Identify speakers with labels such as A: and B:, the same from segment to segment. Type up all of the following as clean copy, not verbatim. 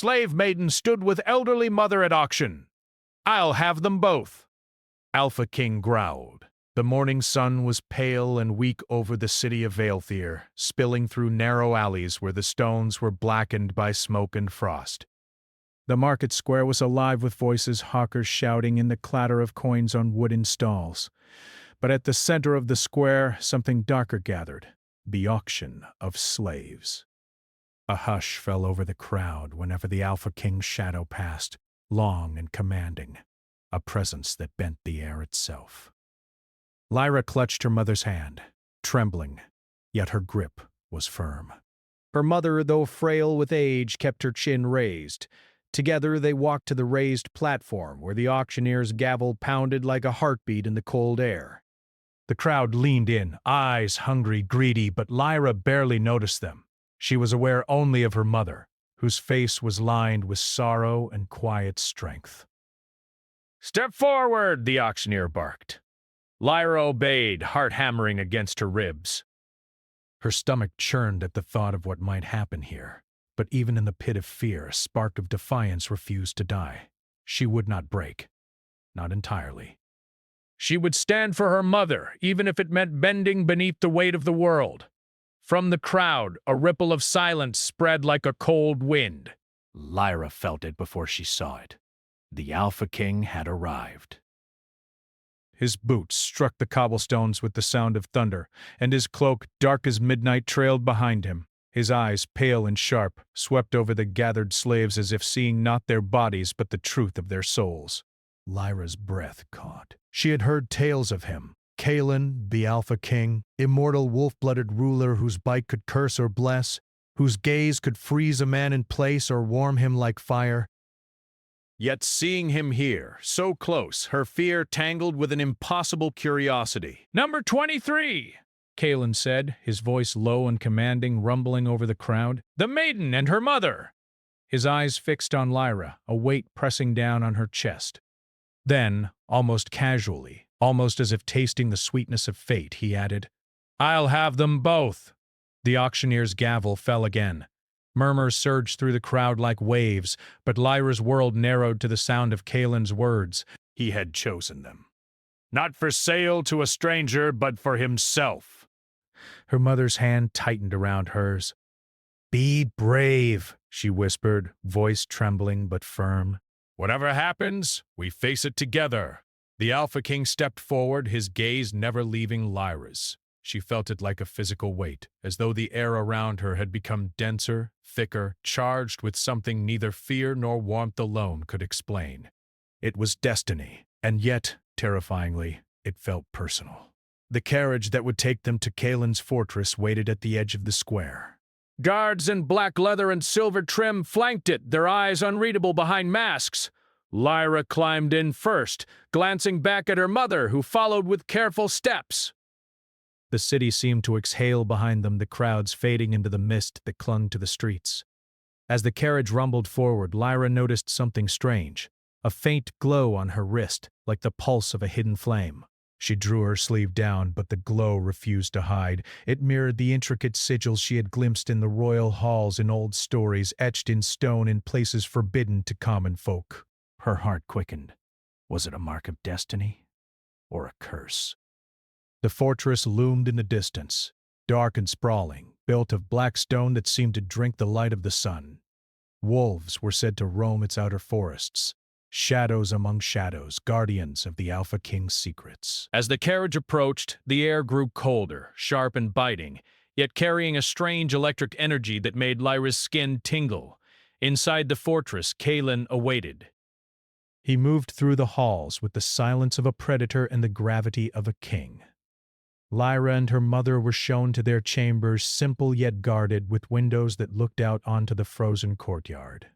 A: slave maiden stood with elderly mother at auction. I'll have them both. Alpha King growled. The morning sun was pale and weak over the city of Vaelthir, spilling through narrow alleys where the stones were blackened by smoke and frost. The market square was alive with voices, hawkers shouting, and the clatter of coins on wooden stalls. But at the center of the square, something darker gathered, the auction of slaves. A hush fell over the crowd whenever the Alpha King's shadow passed, long and commanding, a presence that bent the air itself. Lyra clutched her mother's hand, trembling, yet her grip was firm. Her mother, though frail with age, kept her chin raised. Together they walked to the raised platform where the auctioneer's gavel pounded like a heartbeat in the cold air. The crowd leaned in, eyes hungry, greedy, but Lyra barely noticed them. She was aware only of her mother, whose face was lined with sorrow and quiet strength. "Step forward," the auctioneer barked. Lyra obeyed, heart hammering against her ribs. Her stomach churned at the thought of what might happen here. But even in the pit of fear, a spark of defiance refused to die. She would not break. Not entirely. She would stand for her mother, even if it meant bending beneath the weight of the world. From the crowd, a ripple of silence spread like a cold wind. Lyra felt it before she saw it. The Alpha King had arrived. His boots struck the cobblestones with the sound of thunder, and his cloak, dark as midnight, trailed behind him. His eyes, pale and sharp, swept over the gathered slaves as if seeing not their bodies but the truth of their souls. Lyra's breath caught. She had heard tales of him. Kalen, the Alpha King, immortal wolf-blooded ruler whose bite could curse or bless, whose gaze could freeze a man in place or warm him like fire. Yet seeing him here, so close, her fear tangled with an impossible curiosity. "Number 23! Kalen said, his voice low and commanding, rumbling over the crowd. "The maiden and her mother!" His eyes fixed on Lyra, a weight pressing down on her chest. Then, almost casually, almost as if tasting the sweetness of fate, he added, "I'll have them both." The auctioneer's gavel fell again. Murmurs surged through the crowd like waves, but Lyra's world narrowed to the sound of Kalen's words. He had chosen them. Not for sale to a stranger, but for himself. Her mother's hand tightened around hers. "Be brave," she whispered, voice trembling but firm. "Whatever happens, we face it together." The Alpha King stepped forward, his gaze never leaving Lyra's. She felt it like a physical weight, as though the air around her had become denser, thicker, charged with something neither fear nor warmth alone could explain. It was destiny, and yet, terrifyingly, it felt personal. The carriage that would take them to Kalen's fortress waited at the edge of the square. Guards in black leather and silver trim flanked it, their eyes unreadable behind masks. Lyra climbed in first, glancing back at her mother, who followed with careful steps. The city seemed to exhale behind them, the crowds fading into the mist that clung to the streets. As the carriage rumbled forward, Lyra noticed something strange, a faint glow on her wrist, like the pulse of a hidden flame. She drew her sleeve down, but the glow refused to hide. It mirrored the intricate sigils she had glimpsed in the royal halls in old stories, etched in stone in places forbidden to common folk. Her heart quickened. Was it a mark of destiny or a curse? The fortress loomed in the distance, dark and sprawling, built of black stone that seemed to drink the light of the sun. Wolves were said to roam its outer forests, shadows among shadows, guardians of the Alpha King's secrets. As the carriage approached, the air grew colder, sharp and biting, yet carrying a strange electric energy that made Lyra's skin tingle. Inside the fortress, Kalen awaited. He moved through the halls with the silence of a predator and the gravity of a king. Lyra and her mother were shown to their chambers, simple yet guarded, with windows that looked out onto the frozen courtyard.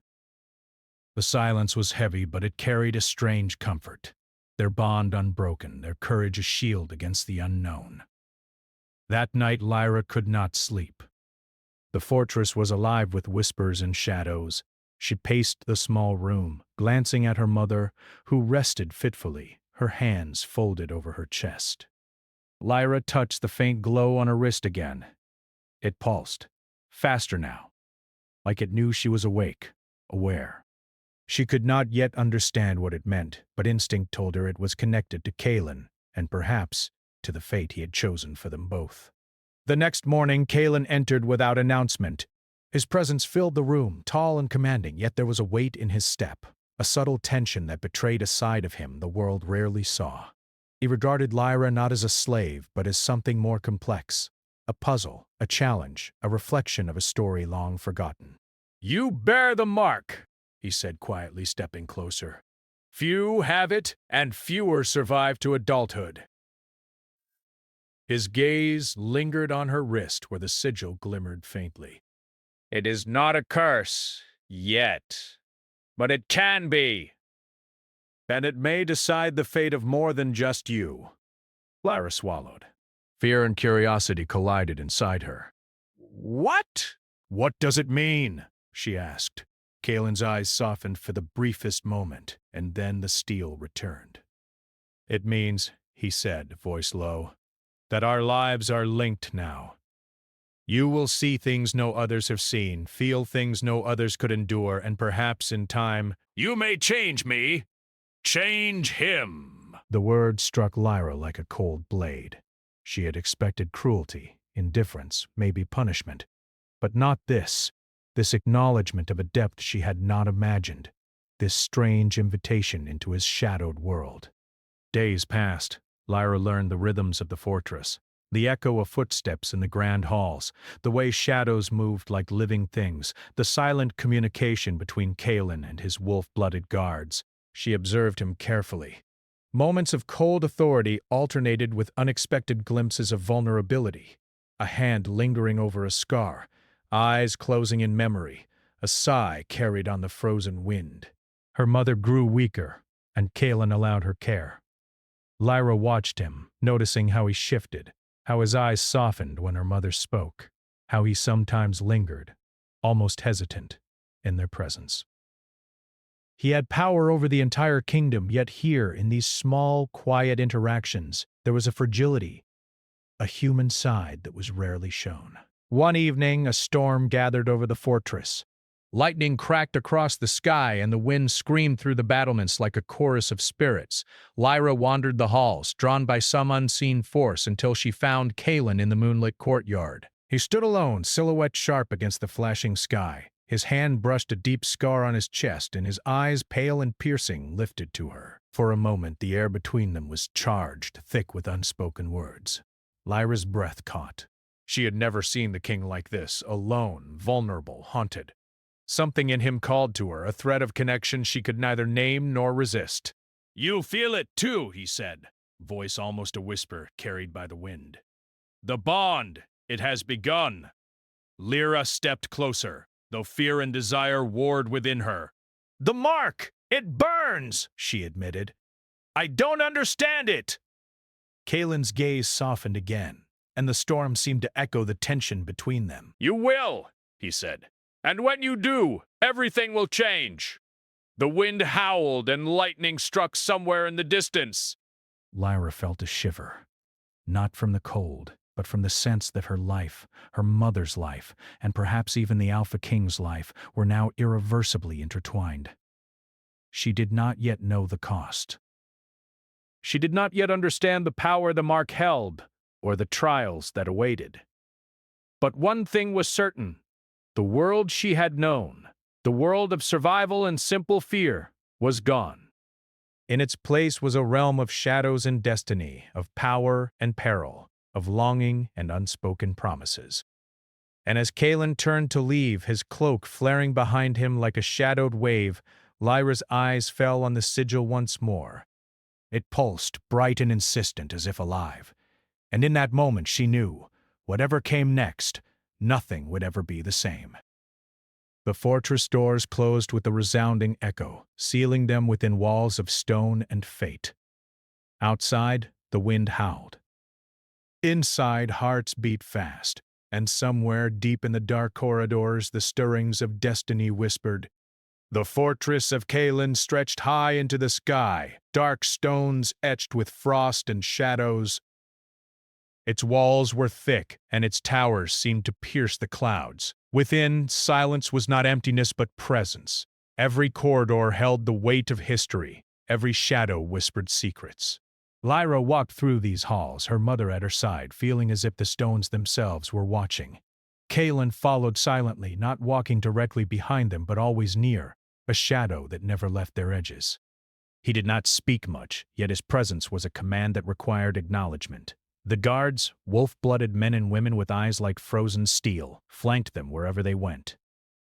A: The silence was heavy, but it carried a strange comfort, their bond unbroken, their courage a shield against the unknown. That night Lyra could not sleep. The fortress was alive with whispers and shadows. She paced the small room, glancing at her mother, who rested fitfully, her hands folded over her chest. Lyra touched the faint glow on her wrist again. It pulsed, faster now, like it knew she was awake. aware. She could not yet understand what it meant, but instinct told her it was connected to Kalen, and perhaps to the fate he had chosen for them both. The next morning, Kalen entered without announcement. His presence filled the room, tall and commanding, yet there was a weight in his step, a subtle tension that betrayed a side of him the world rarely saw. He regarded Lyra not as a slave, but as something more complex, a puzzle, a challenge, a reflection of a story long forgotten. "You bear the mark," he said quietly, stepping closer. "Few have it, and fewer survive to adulthood." His gaze lingered on her wrist where the sigil glimmered faintly. "It is not a curse, yet, but it can be. And it may decide the fate of more than just you." Lyra swallowed. Fear and curiosity collided inside her. "What? What does it mean?" she asked. Kalen's eyes softened for the briefest moment, and then the steel returned. "It means," he said, voice low, "that our lives are linked now. You will see things no others have seen, feel things no others could endure, and perhaps in time, you may change me. Change him." The word struck Lyra like a cold blade. She had expected cruelty, indifference, maybe punishment, but not this acknowledgement of a depth she had not imagined, this strange invitation into his shadowed world. Days passed. Lyra learned the rhythms of the fortress, the echo of footsteps in the grand halls, the way shadows moved like living things, the silent communication between Kalen and his wolf-blooded guards. She observed him carefully. Moments of cold authority alternated with unexpected glimpses of vulnerability, a hand lingering over a scar, eyes closing in memory, a sigh carried on the frozen wind. Her mother grew weaker, and Kalen allowed her care. Lyra watched him, noticing how he shifted, how his eyes softened when her mother spoke, how he sometimes lingered, almost hesitant, in their presence. He had power over the entire kingdom, yet here, in these small, quiet interactions, there was a fragility, a human side that was rarely shown. One evening, a storm gathered over the fortress. Lightning cracked across the sky, and the wind screamed through the battlements like a chorus of spirits. Lyra wandered the halls, drawn by some unseen force, until she found Kalen in the moonlit courtyard. He stood alone, silhouette sharp against the flashing sky. His hand brushed a deep scar on his chest, and his eyes, pale and piercing, lifted to her. For a moment, the air between them was charged, thick with unspoken words. Lyra's breath caught. She had never seen the king like this, alone, vulnerable, haunted. Something in him called to her, a thread of connection she could neither name nor resist. "You feel it too," he said, voice almost a whisper, carried by the wind. "The bond, it has begun." Lyra stepped closer, though fear and desire warred within her. "The mark! It burns!" she admitted. "I don't understand it!" Kalen's gaze softened again, and the storm seemed to echo the tension between them. "You will," he said. "And when you do, everything will change." The wind howled and lightning struck somewhere in the distance. Lyra felt a shiver, not from the cold, but from the sense that her life, her mother's life, and perhaps even the Alpha King's life were now irreversibly intertwined. She did not yet know the cost. She did not yet understand the power the mark held, or the trials that awaited. But one thing was certain. The world she had known, the world of survival and simple fear, was gone. In its place was a realm of shadows and destiny, of power and peril, of longing and unspoken promises. And as Kalen turned to leave, his cloak flaring behind him like a shadowed wave, Lyra's eyes fell on the sigil once more. It pulsed, bright and insistent, as if alive. And in that moment she knew, whatever came next, nothing would ever be the same. The fortress doors closed with a resounding echo, sealing them within walls of stone and fate. Outside, the wind howled. Inside, hearts beat fast, and somewhere deep in the dark corridors the stirrings of destiny whispered. The fortress of Kalen stretched high into the sky, dark stones etched with frost and shadows. Its walls were thick, and its towers seemed to pierce the clouds. Within, silence was not emptiness but presence, Every corridor held the weight of history. Every shadow whispered secrets. Lyra walked through these halls, her mother at her side, feeling as if the stones themselves were watching. Kalen followed silently, not walking directly behind them but always near, a shadow that never left their edges. He did not speak much, yet his presence was a command that required acknowledgement. The guards, wolf-blooded men and women with eyes like frozen steel, flanked them wherever they went.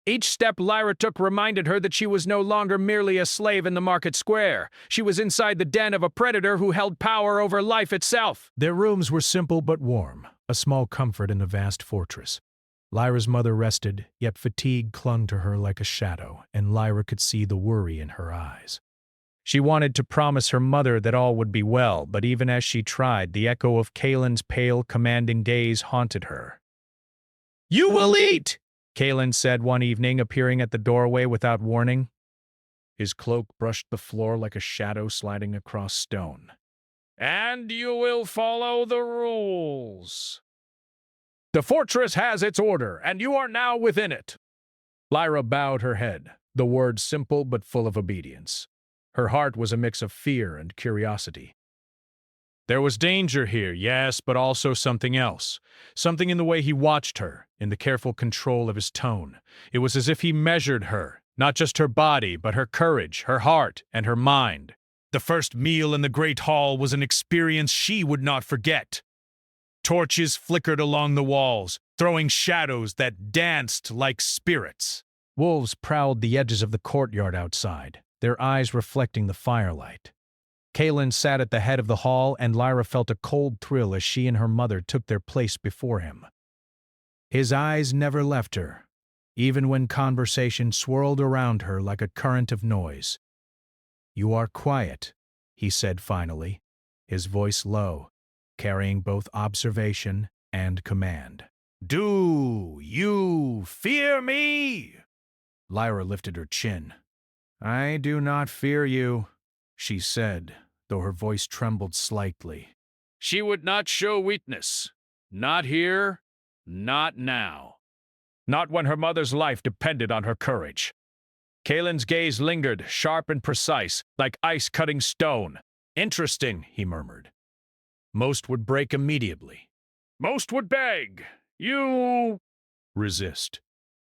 A: Each step Lyra took reminded her that she was no longer merely a slave in the market square. She was inside the den of a predator who held power over life itself. Their rooms were simple but warm, a small comfort in the vast fortress. Lyra's mother rested, yet fatigue clung to her like a shadow, and Lyra could see the worry in her eyes. She wanted to promise her mother that all would be well, but even as she tried, the echo of Kalen's pale, commanding gaze haunted her. "You will eat!" Kalen said one evening, appearing at the doorway without warning. His cloak brushed the floor like a shadow sliding across stone. "And you will follow the rules. The fortress has its order, and you are now within it." Lyra bowed her head, the words simple but full of obedience. Her heart was a mix of fear and curiosity. There was danger here, yes, but also something else. Something in the way he watched her, in the careful control of his tone. It was as if he measured her, not just her body, but her courage, her heart, and her mind. The first meal in the great hall was an experience she would not forget. Torches flickered along the walls, throwing shadows that danced like spirits. Wolves prowled the edges of the courtyard outside, their eyes reflecting the firelight. Kalen sat at the head of the hall, and Lyra felt a cold thrill as she and her mother took their place before him. His eyes never left her, even when conversation swirled around her like a current of noise. "You are quiet," he said finally, his voice low, carrying both observation and command. "Do you fear me?" Lyra lifted her chin. "I do not fear you," she said, though her voice trembled slightly. She would not show weakness. Not here, not now. Not when her mother's life depended on her courage. Kalen's gaze lingered, sharp and precise, like ice cutting stone. "Interesting," he murmured. "Most would break immediately. Most would beg. You resist.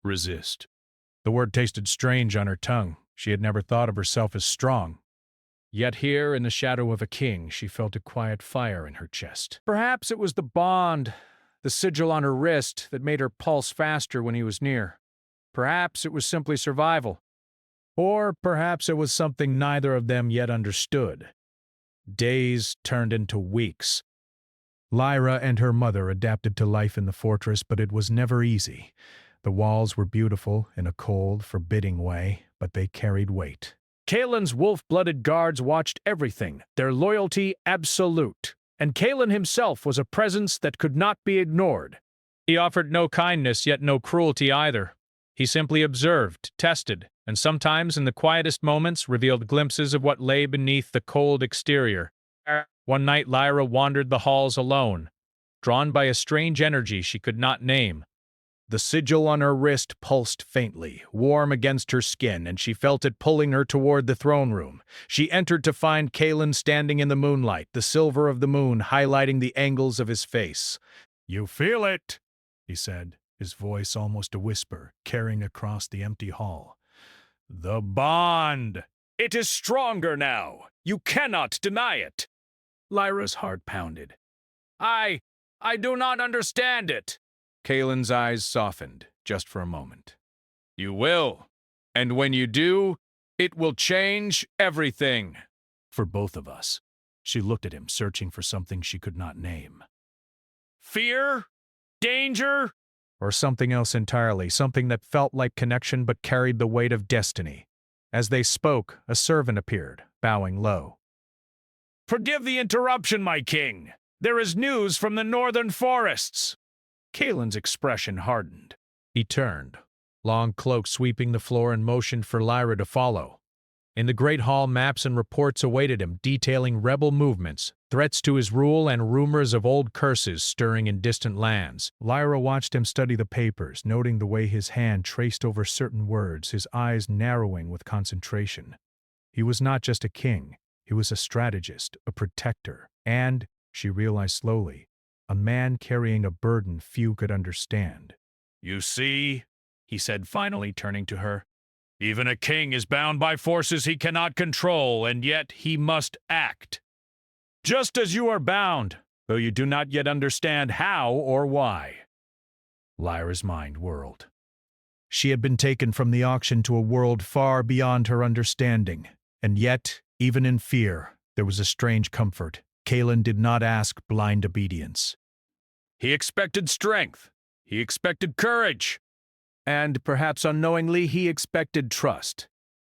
A: Resist." The word tasted strange on her tongue. She had never thought of herself as strong. Yet here, in the shadow of a king, she felt a quiet fire in her chest. Perhaps it was the bond, the sigil on her wrist, that made her pulse faster when he was near. Perhaps it was simply survival. Or perhaps it was something neither of them yet understood. Days turned into weeks. Lyra and her mother adapted to life in the fortress, but it was never easy. The walls were beautiful in a cold, forbidding way, but they carried weight. Kalen's wolf-blooded guards watched everything, their loyalty absolute, and Kalen himself was a presence that could not be ignored. He offered no kindness, yet no cruelty either. He simply observed, tested, and sometimes in the quietest moments revealed glimpses of what lay beneath the cold exterior. One night Lyra wandered the halls alone, drawn by a strange energy she could not name. The sigil on her wrist pulsed faintly, warm against her skin, and she felt it pulling her toward the throne room. She entered to find Kalen standing in the moonlight, the silver of the moon highlighting the angles of his face. "You feel it," he said, his voice almost a whisper, carrying across the empty hall. "The bond! It is stronger now! You cannot deny it!" Lyra's heart pounded. I do not understand it." Kalen's eyes softened, just for a moment. "You will. And when you do, it will change everything. For both of us." She looked at him, searching for something she could not name. "Fear? Danger?" Or something else entirely, something that felt like connection but carried the weight of destiny. As they spoke, a servant appeared, bowing low. "Forgive the interruption, my king. There is news from the northern forests." Kalen's expression hardened. He turned, long cloak sweeping the floor, and motioned for Lyra to follow. In the great hall, maps and reports awaited him, detailing rebel movements, threats to his rule and rumors of old curses stirring in distant lands. Lyra watched him study the papers, noting the way his hand traced over certain words, his eyes narrowing with concentration. He was not just a king, he was a strategist, a protector, and, she realized slowly, a man carrying a burden few could understand. "You see," he said finally, turning to her, "even a king is bound by forces he cannot control, and yet he must act. Just as you are bound, though you do not yet understand how or why." Lyra's mind whirled. She had been taken from the auction to a world far beyond her understanding, and yet, even in fear, there was a strange comfort. Kaelin did not ask blind obedience. He expected strength. He expected courage. And, perhaps unknowingly, he expected trust.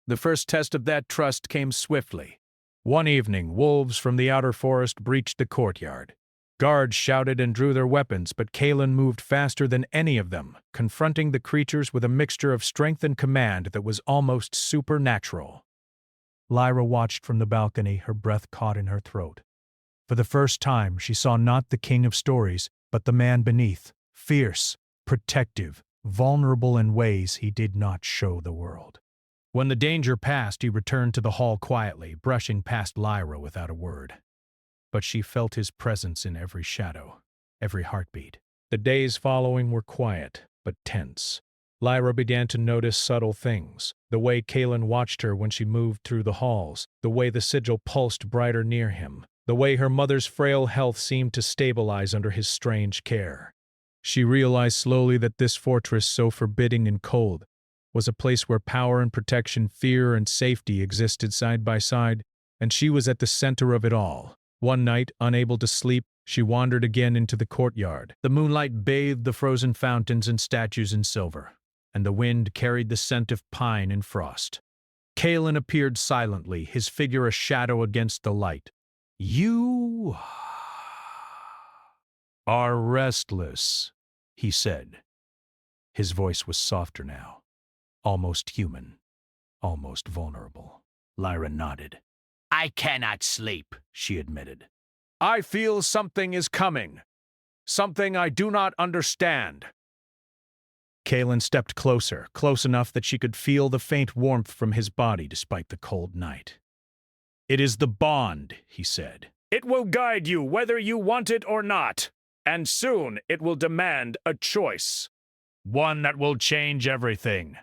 A: The first test of that trust came swiftly. One evening, wolves from the outer forest breached the courtyard. Guards shouted and drew their weapons, but Kaelin moved faster than any of them, confronting the creatures with a mixture of strength and command that was almost supernatural. Lyra watched from the balcony, her breath caught in her throat. For the first time, she saw not the king of stories, but the man beneath, fierce, protective, vulnerable in ways he did not show the world. When the danger passed, he returned to the hall quietly, brushing past Lyra without a word. But she felt his presence in every shadow, every heartbeat. The days following were quiet, but tense. Lyra began to notice subtle things, the way Kaelin watched her when she moved through the halls, the way the sigil pulsed brighter near him, the way her mother's frail health seemed to stabilize under his strange care. She realized slowly that this fortress, so forbidding and cold, was a place where power and protection, fear and safety existed side by side, and she was at the center of it all. One night, unable to sleep, she wandered again into the courtyard. The moonlight bathed the frozen fountains and statues in silver, and the wind carried the scent of pine and frost. Kaelin appeared silently, his figure a shadow against the light. "You are restless," he said. His voice was softer now, almost human, almost vulnerable. Lyra nodded. "I cannot sleep," she admitted. "I feel something is coming, something I do not understand." Kaelin stepped closer, close enough that she could feel the faint warmth from his body despite the cold night. "It is the bond," he said. "It will guide you whether you want it or not, and soon it will demand a choice. One that will change everything."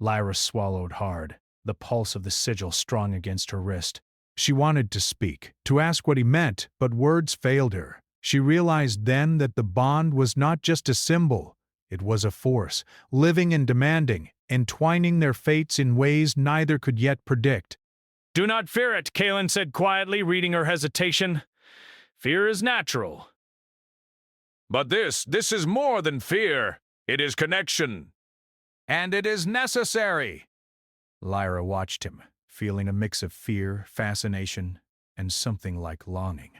A: Lyra swallowed hard, the pulse of the sigil strong against her wrist. She wanted to speak, to ask what he meant, but words failed her. She realized then that the bond was not just a symbol. It was a force, living and demanding, entwining their fates in ways neither could yet predict. "Do not fear it," Kaelin said quietly, reading her hesitation. "Fear is natural." "But this is more than fear. It is connection. And it is necessary." Lyra watched him, feeling a mix of fear, fascination, and something like longing.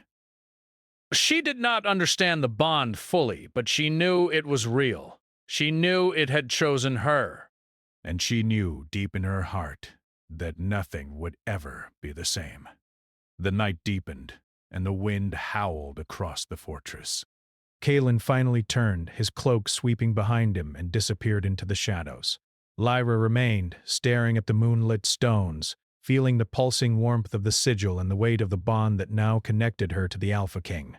A: She did not understand the bond fully, but she knew it was real. She knew it had chosen her. And she knew, deep in her heart, that nothing would ever be the same. The night deepened, and the wind howled across the fortress. Kaelin finally turned, his cloak sweeping behind him, and disappeared into the shadows. Lyra remained, staring at the moonlit stones, feeling the pulsing warmth of the sigil and the weight of the bond that now connected her to the Alpha King.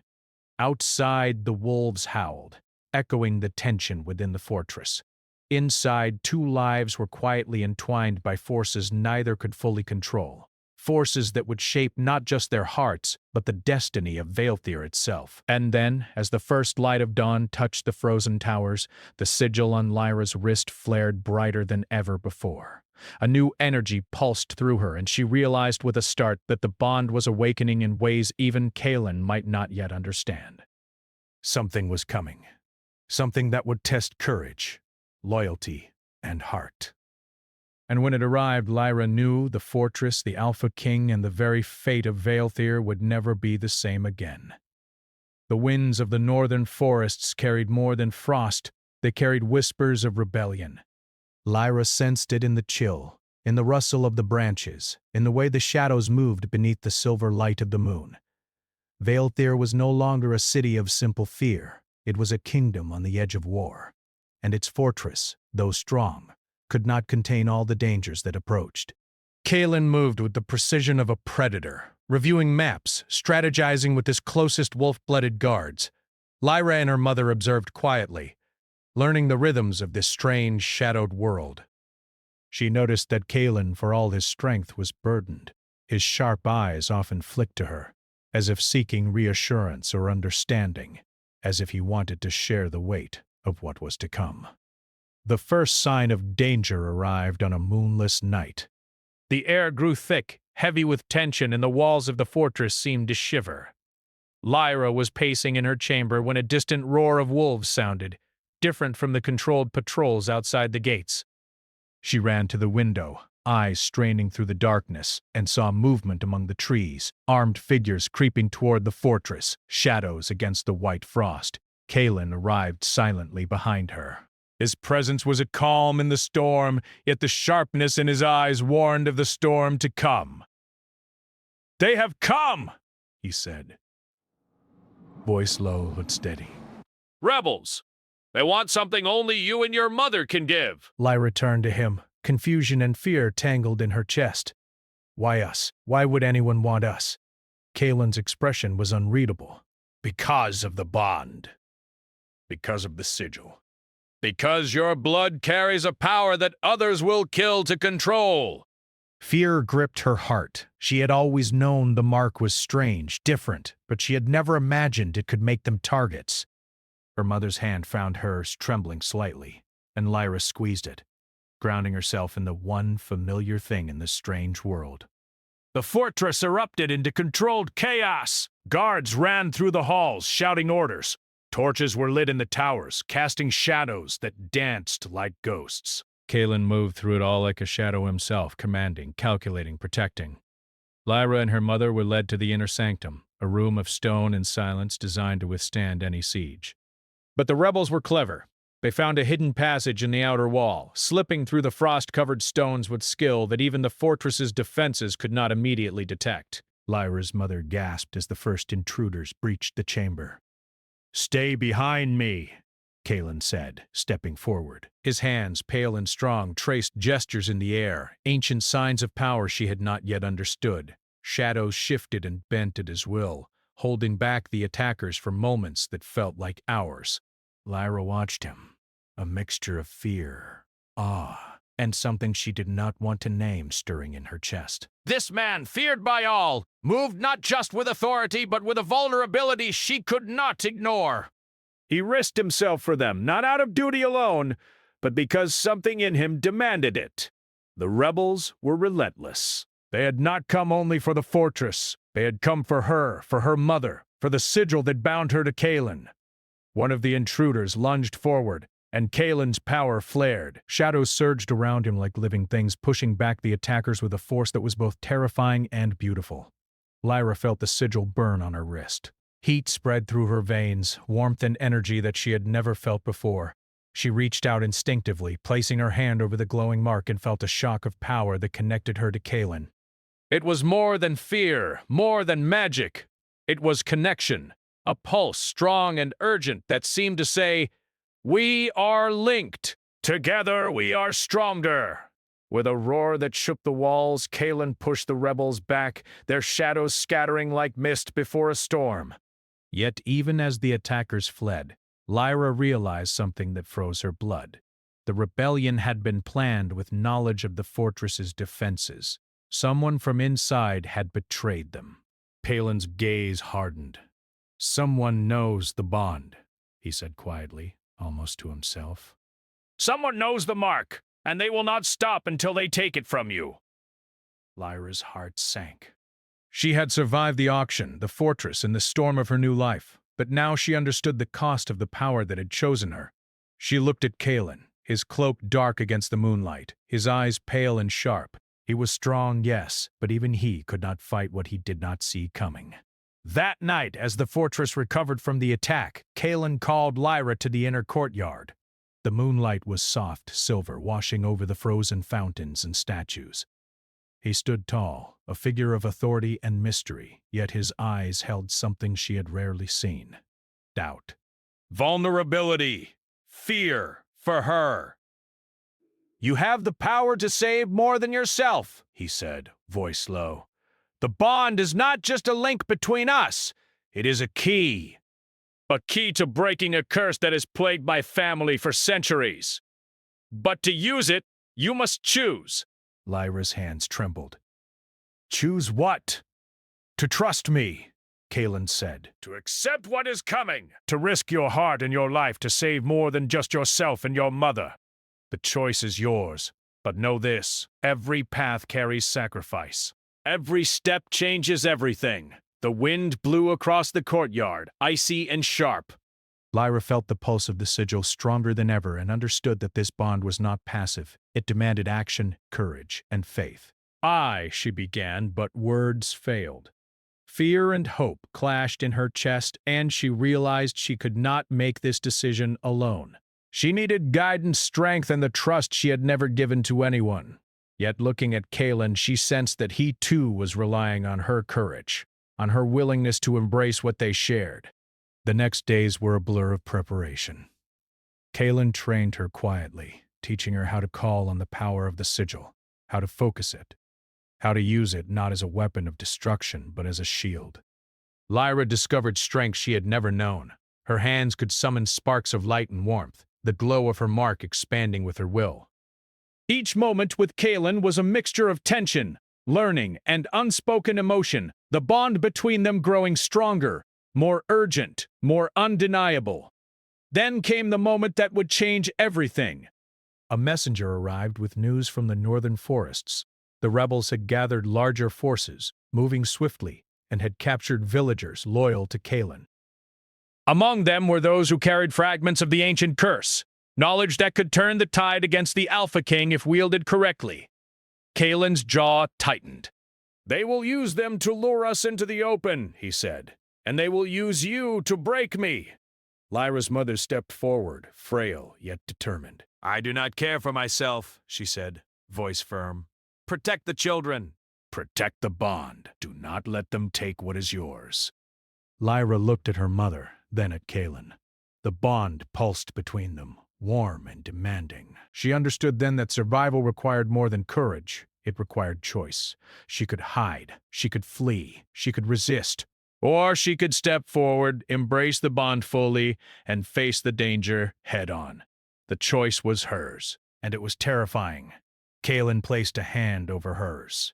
A: Outside, the wolves howled, echoing the tension within the fortress. Inside, two lives were quietly entwined by forces neither could fully control. Forces that would shape not just their hearts, but the destiny of Vaelthir itself. And then, as the first light of dawn touched the frozen towers, the sigil on Lyra's wrist flared brighter than ever before. A new energy pulsed through her, and she realized with a start that the bond was awakening in ways even Kaelin might not yet understand. Something was coming. Something that would test courage, loyalty, and heart. And when it arrived, Lyra knew the fortress, the Alpha King, and the very fate of Vaelthir would never be the same again. The winds of the northern forests carried more than frost, they carried whispers of rebellion. Lyra sensed it in the chill, in the rustle of the branches, in the way the shadows moved beneath the silver light of the moon. Vaelthir was no longer a city of simple fear. It was a kingdom on the edge of war, and its fortress, though strong, could not contain all the dangers that approached. Kaelin moved with the precision of a predator, reviewing maps, strategizing with his closest wolf-blooded guards. Lyra and her mother observed quietly, learning the rhythms of this strange, shadowed world. She noticed that Kaelin, for all his strength, was burdened. His sharp eyes often flicked to her, as if seeking reassurance or understanding, as if he wanted to share the weight of what was to come. The first sign of danger arrived on a moonless night. The air grew thick, heavy with tension, and the walls of the fortress seemed to shiver. Lyra was pacing in her chamber when a distant roar of wolves sounded, different from the controlled patrols outside the gates. She ran to the window, eyes straining through the darkness, and saw movement among the trees, armed figures creeping toward the fortress, shadows against the white frost. Kaelin arrived silently behind her. His presence was a calm in the storm, yet the sharpness in his eyes warned of the storm to come. "They have come!" he said. Voice low but steady. "Rebels! They want something only you and your mother can give!" Lyra turned to him, confusion and fear tangled in her chest. "Why us? Why would anyone want us?" Kaelin's expression was unreadable. "Because of the bond. Because of the sigil. Because your blood carries a power that others will kill to control." Fear gripped her heart. She had always known the mark was strange, different, but she had never imagined it could make them targets. Her mother's hand found hers, trembling slightly, and Lyra squeezed it, grounding herself in the one familiar thing in this strange world. The fortress erupted into controlled chaos. Guards ran through the halls, shouting orders. Torches were lit in the towers, casting shadows that danced like ghosts. Kaelin moved through it all like a shadow himself, commanding, calculating, protecting. Lyra and her mother were led to the inner sanctum, a room of stone and silence designed to withstand any siege. But the rebels were clever. They found a hidden passage in the outer wall, slipping through the frost-covered stones with skill that even the fortress's defenses could not immediately detect. Lyra's mother gasped as the first intruders breached the chamber. "Stay behind me," Kaelin said, stepping forward. His hands, pale and strong, traced gestures in the air, ancient signs of power she had not yet understood. Shadows shifted and bent at his will, holding back the attackers for moments that felt like hours. Lyra watched him, a mixture of fear, awe, and something she did not want to name stirring in her chest. This man, feared by all, moved not just with authority, but with a vulnerability she could not ignore. He risked himself for them, not out of duty alone, but because something in him demanded it. The rebels were relentless. They had not come only for the fortress. They had come for her mother, for the sigil that bound her to Kaelin. One of the intruders lunged forward, and Kaelin's power flared. Shadows surged around him like living things, pushing back the attackers with a force that was both terrifying and beautiful. Lyra felt the sigil burn on her wrist. Heat spread through her veins, warmth and energy that she had never felt before. She reached out instinctively, placing her hand over the glowing mark, and felt a shock of power that connected her to Kaelin. It was more than fear, more than magic. It was connection, a pulse strong and urgent that seemed to say, "We are linked. Together we are stronger." With a roar that shook the walls, Kaelin pushed the rebels back, their shadows scattering like mist before a storm. Yet even as the attackers fled, Lyra realized something that froze her blood. The rebellion had been planned with knowledge of the fortress's defenses. Someone from inside had betrayed them. Kaelin's gaze hardened. "Someone knows the bond," he said quietly, almost to himself. "Someone knows the mark, and they will not stop until they take it from you." Lyra's heart sank. She had survived the auction, the fortress, and the storm of her new life, but now she understood the cost of the power that had chosen her. She looked at Kaelin, his cloak dark against the moonlight, his eyes pale and sharp. He was strong, yes, but even he could not fight what he did not see coming. That night, as the fortress recovered from the attack, Kaelin called Lyra to the inner courtyard. The moonlight was soft silver, washing over the frozen fountains and statues. He stood tall, a figure of authority and mystery, yet his eyes held something she had rarely seen. Doubt. Vulnerability. Fear for her. "You have the power to save more than yourself," he said, voice low. "The bond is not just a link between us. It is a key. A key to breaking a curse that has plagued my family for centuries. But to use it, you must choose." Lyra's hands trembled. "Choose what?" "To trust me," Kalen said. "To accept what is coming. To risk your heart and your life to save more than just yourself and your mother. The choice is yours, but know this. Every path carries sacrifice. Every step changes everything." The wind blew across the courtyard, icy and sharp. Lyra felt the pulse of the sigil stronger than ever and understood that this bond was not passive. It demanded action, courage, and faith. She began, but words failed. Fear and hope clashed in her chest, and she realized she could not make this decision alone. She needed guidance, strength, and the trust she had never given to anyone. Yet looking at Kalen, she sensed that he too was relying on her courage, on her willingness to embrace what they shared. The next days were a blur of preparation. Kalen trained her quietly, teaching her how to call on the power of the sigil, how to focus it, how to use it not as a weapon of destruction but as a shield. Lyra discovered strength she had never known. Her hands could summon sparks of light and warmth, the glow of her mark expanding with her will. Each moment with Kalen was a mixture of tension, learning, and unspoken emotion, the bond between them growing stronger, more urgent, more undeniable. Then came the moment that would change everything. A messenger arrived with news from the northern forests. The rebels had gathered larger forces, moving swiftly, and had captured villagers loyal to Kalen. Among them were those who carried fragments of the ancient curse, knowledge that could turn the tide against the Alpha King if wielded correctly. Kalen's jaw tightened. "They will use them to lure us into the open," he said, "and they will use you to break me." Lyra's mother stepped forward, frail yet determined. "I do not care for myself," she said, voice firm. "Protect the children. Protect the bond. Do not let them take what is yours." Lyra looked at her mother, then at Kalen. The bond pulsed between them, warm and demanding. She understood then that survival required more than courage. It required choice. She could hide, she could flee, she could resist, or she could step forward, embrace the bond fully, and face the danger head-on. The choice was hers, and it was terrifying. Kalen placed a hand over hers.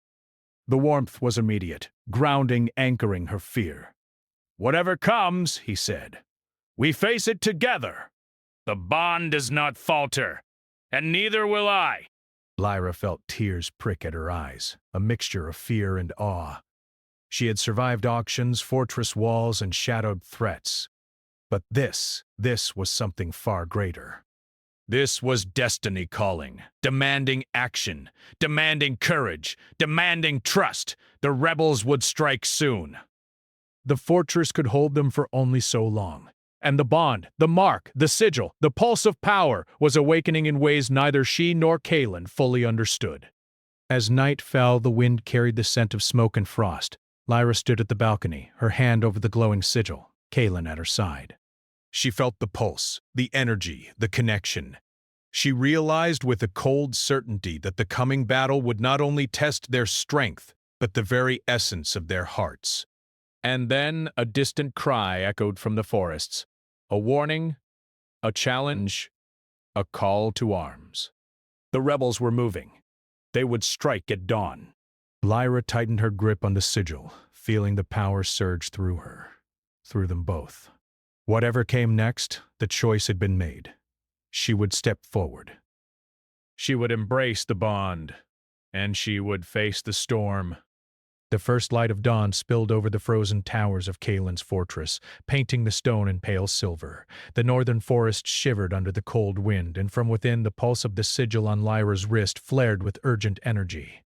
A: The warmth was immediate, grounding, anchoring her fear. "Whatever comes," he said, "we face it together. The bond does not falter, and neither will I." Lyra felt tears prick at her eyes, a mixture of fear and awe. She had survived auctions, fortress walls, and shadowed threats. But this was something far greater. This was destiny calling, demanding action, demanding courage, demanding trust. The rebels would strike soon. The fortress could hold them for only so long. And the bond, the mark, the sigil, the pulse of power was awakening in ways neither she nor Kalen fully understood. As night fell, the wind carried the scent of smoke and frost. Lyra stood at the balcony, her hand over the glowing sigil, Kalen at her side. She felt the pulse, the energy, the connection. She realized with a cold certainty that the coming battle would not only test their strength, but the very essence of their hearts. And then a distant cry echoed from the forests. A warning, a challenge, a call to arms. The rebels were moving. They would strike at dawn. Lyra tightened her grip on the sigil, feeling the power surge through her, through them both. Whatever came next, the choice had been made. She would step forward. She would embrace the bond, and she would face the storm. The first light of dawn spilled over the frozen towers of Kalen's fortress, painting the stone in pale silver. The northern forest shivered under the cold wind, and from within the pulse of the sigil on Lyra's wrist flared with urgent energy.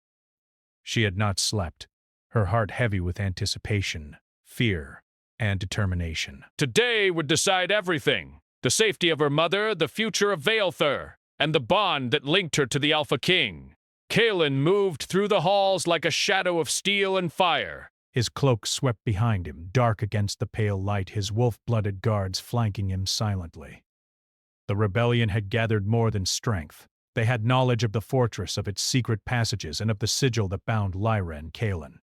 A: She had not slept, her heart heavy with anticipation, fear, and determination. Today would decide everything. The safety of her mother, the future of Vaelthur, and the bond that linked her to the Alpha King. Kalen moved through the halls like a shadow of steel and fire. His cloak swept behind him, dark against the pale light, his wolf-blooded guards flanking him silently. The rebellion had gathered more than strength. They had knowledge of the fortress, of its secret passages, and of the sigil that bound Lyra and Kalen.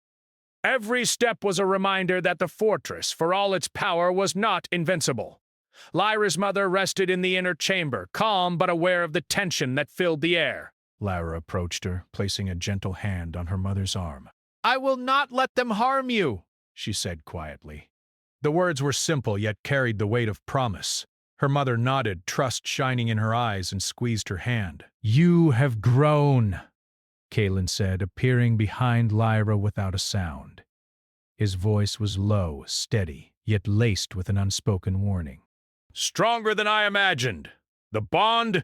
A: Every step was a reminder that the fortress, for all its power, was not invincible. Lyra's mother rested in the inner chamber, calm but aware of the tension that filled the air. Lyra approached her, placing a gentle hand on her mother's arm. "I will not let them harm you," she said quietly. The words were simple, yet carried the weight of promise. Her mother nodded, trust shining in her eyes, and squeezed her hand. "You have grown," Kalen said, appearing behind Lyra without a sound. His voice was low, steady, yet laced with an unspoken warning. "Stronger than I imagined. The bond,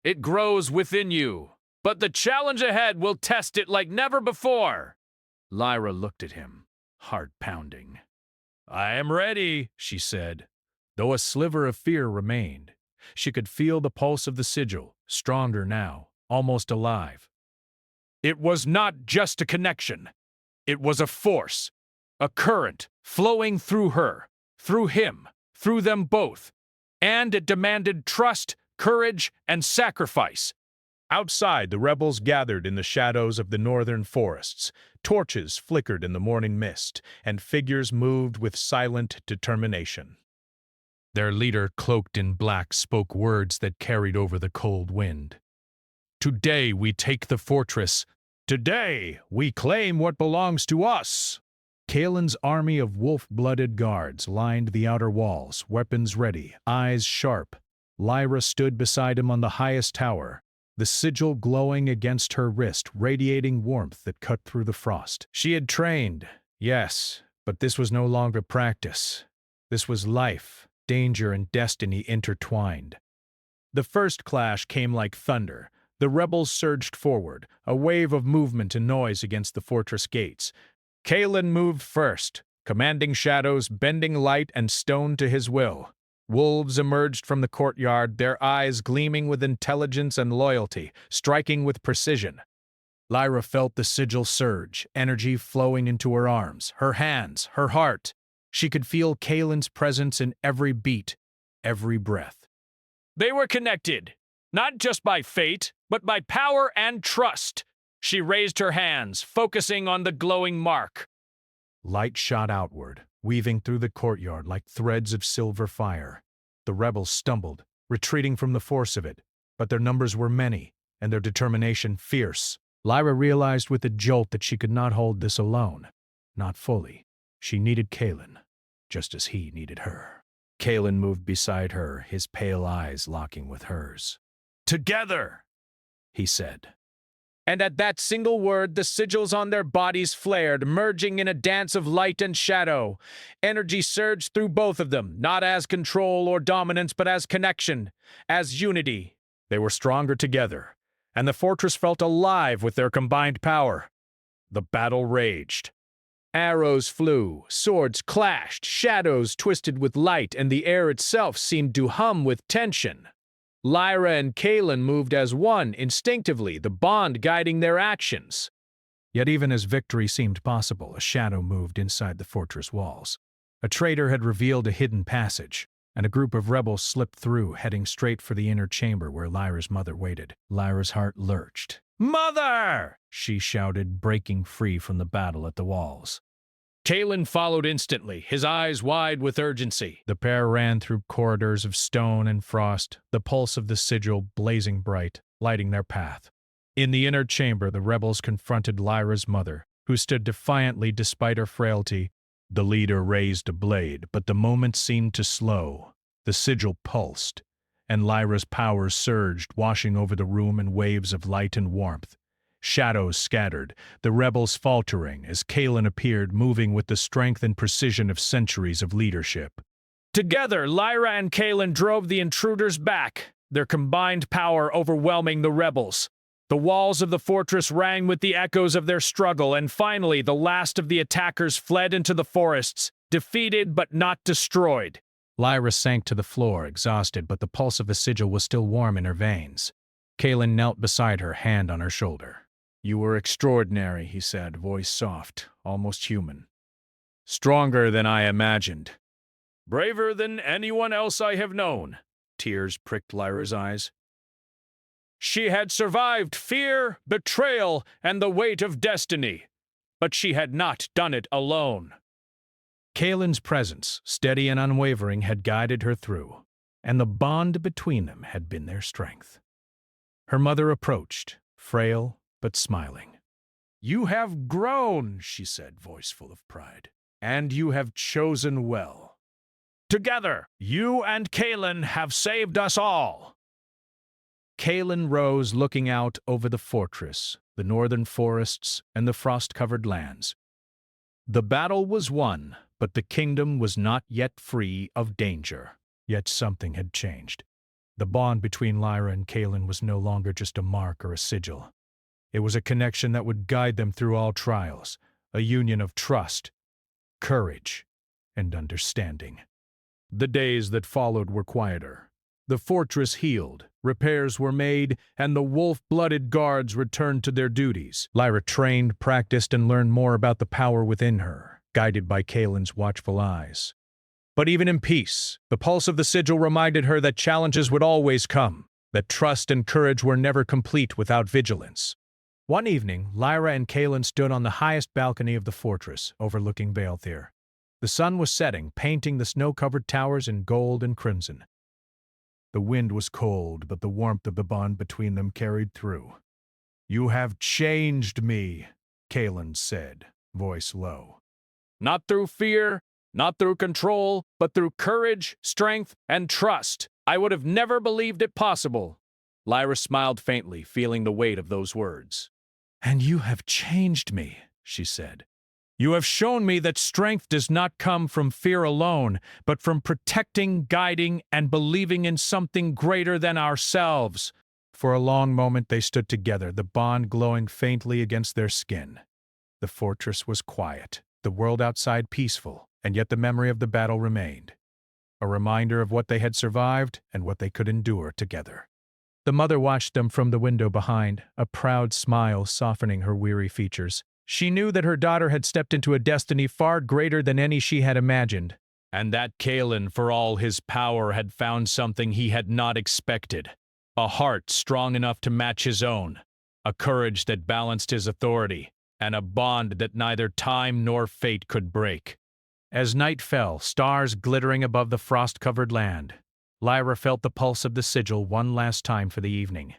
A: it grows within you. But the challenge ahead will test it like never before." Lyra looked at him, heart pounding. "I am ready," she said, though a sliver of fear remained. She could feel the pulse of the sigil, stronger now, almost alive. It was not just a connection. It was a force, a current flowing through her, through him, through them both. And it demanded trust, courage, and sacrifice. Outside, the rebels gathered in the shadows of the northern forests. Torches flickered in the morning mist, and figures moved with silent determination. Their leader, cloaked in black, spoke words that carried over the cold wind. "Today we take the fortress. Today we claim what belongs to us." Kalen's army of wolf-blooded guards lined the outer walls, weapons ready, eyes sharp. Lyra stood beside him on the highest tower, the sigil glowing against her wrist, radiating warmth that cut through the frost. She had trained, yes, but this was no longer practice. This was life, danger, and destiny intertwined. The first clash came like thunder. The rebels surged forward, a wave of movement and noise against the fortress gates. Kalen moved first, commanding shadows, bending light and stone to his will. Wolves emerged from the courtyard, their eyes gleaming with intelligence and loyalty, striking with precision. Lyra felt the sigil surge, energy flowing into her arms, her hands, her heart. She could feel Kalen's presence in every beat, every breath. They were connected, not just by fate, but by power and trust. She raised her hands, focusing on the glowing mark. Light shot outward, weaving through the courtyard like threads of silver fire. The rebels stumbled, retreating from the force of it, but their numbers were many, and their determination fierce. Lyra realized with a jolt that she could not hold this alone. Not fully. She needed Kalen, just as he needed her. Kalen moved beside her, his pale eyes locking with hers. "Together," he said. And at that single word, the sigils on their bodies flared, merging in a dance of light and shadow. Energy surged through both of them, not as control or dominance, but as connection, as unity. They were stronger together, and the fortress felt alive with their combined power. The battle raged. Arrows flew, swords clashed, shadows twisted with light, and the air itself seemed to hum with tension. Lyra and Kalen moved as one, instinctively, the bond guiding their actions. Yet even as victory seemed possible, a shadow moved inside the fortress walls. A traitor had revealed a hidden passage, and a group of rebels slipped through, heading straight for the inner chamber where Lyra's mother waited. Lyra's heart lurched. "Mother!" she shouted, breaking free from the battle at the walls. Kalen followed instantly, his eyes wide with urgency. The pair ran through corridors of stone and frost, the pulse of the sigil blazing bright, lighting their path. In the inner chamber, the rebels confronted Lyra's mother, who stood defiantly despite her frailty. The leader raised a blade, but the moment seemed to slow. The sigil pulsed, and Lyra's power surged, washing over the room in waves of light and warmth. Shadows scattered, the rebels faltering as Kalen appeared, moving with the strength and precision of centuries of leadership. Together, Lyra and Kalen drove the intruders back, their combined power overwhelming the rebels. The walls of the fortress rang with the echoes of their struggle, and finally the last of the attackers fled into the forests, defeated but not destroyed. Lyra sank to the floor, exhausted, but the pulse of the sigil was still warm in her veins. Kalen knelt beside her, hand on her shoulder. You were extraordinary, he said, voice soft, almost human. Stronger than I imagined. Braver than anyone else I have known. Tears pricked Lyra's eyes. She had survived fear, betrayal, and the weight of destiny, but she had not done it alone. Kaelin's presence, steady and unwavering, had guided her through, and the bond between them had been their strength. Her mother approached, frail but smiling. You have grown, she said, voice full of pride, and you have chosen well. Together, you and Kaelin have saved us all. Kaelin rose, looking out over the fortress, the northern forests, and the frost-covered lands. The battle was won, but the kingdom was not yet free of danger. Yet something had changed. The bond between Lyra and Kaelin was no longer just a mark or a sigil. It was a connection that would guide them through all trials, a union of trust, courage, and understanding. The days that followed were quieter. The fortress healed, repairs were made, and the wolf-blooded guards returned to their duties. Lyra trained, practiced, and learned more about the power within her, guided by Kaelin's watchful eyes. But even in peace, the pulse of the sigil reminded her that challenges would always come, that trust and courage were never complete without vigilance. One evening, Lyra and Kaelin stood on the highest balcony of the fortress, overlooking Vaelthir. The sun was setting, painting the snow-covered towers in gold and crimson. The wind was cold, but the warmth of the bond between them carried through. You have changed me, Kaelin said, voice low. Not through fear, not through control, but through courage, strength, and trust. I would have never believed it possible. Lyra smiled faintly, feeling the weight of those words. And you have changed me, she said. You have shown me that strength does not come from fear alone, but from protecting, guiding, and believing in something greater than ourselves. For a long moment they stood together, the bond glowing faintly against their skin. The fortress was quiet, the world outside peaceful, and yet the memory of the battle remained. A reminder of what they had survived and what they could endure together. The mother watched them from the window behind, a proud smile softening her weary features. She knew that her daughter had stepped into a destiny far greater than any she had imagined, and that Kaelin, for all his power, had found something he had not expected. A heart strong enough to match his own, a courage that balanced his authority, and a bond that neither time nor fate could break. As night fell, stars glittering above the frost-covered land, Lyra felt the pulse of the sigil one last time for the evening.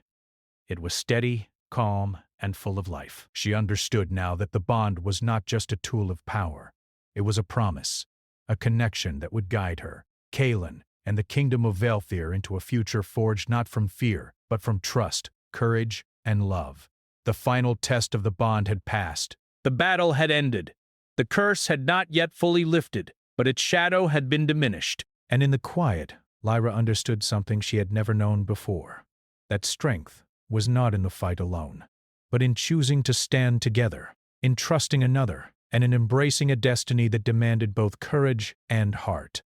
A: It was steady, calm, and full of life. She understood now that the bond was not just a tool of power. It was a promise, a connection that would guide her, Kaelin, and the kingdom of Vaelthir into a future forged not from fear, but from trust, courage, and love. The final test of the bond had passed. The battle had ended. The curse had not yet fully lifted, but its shadow had been diminished. And in the quiet, Lyra understood something she had never known before. That strength was not in the fight alone, but in choosing to stand together, in trusting another, and in embracing a destiny that demanded both courage and heart.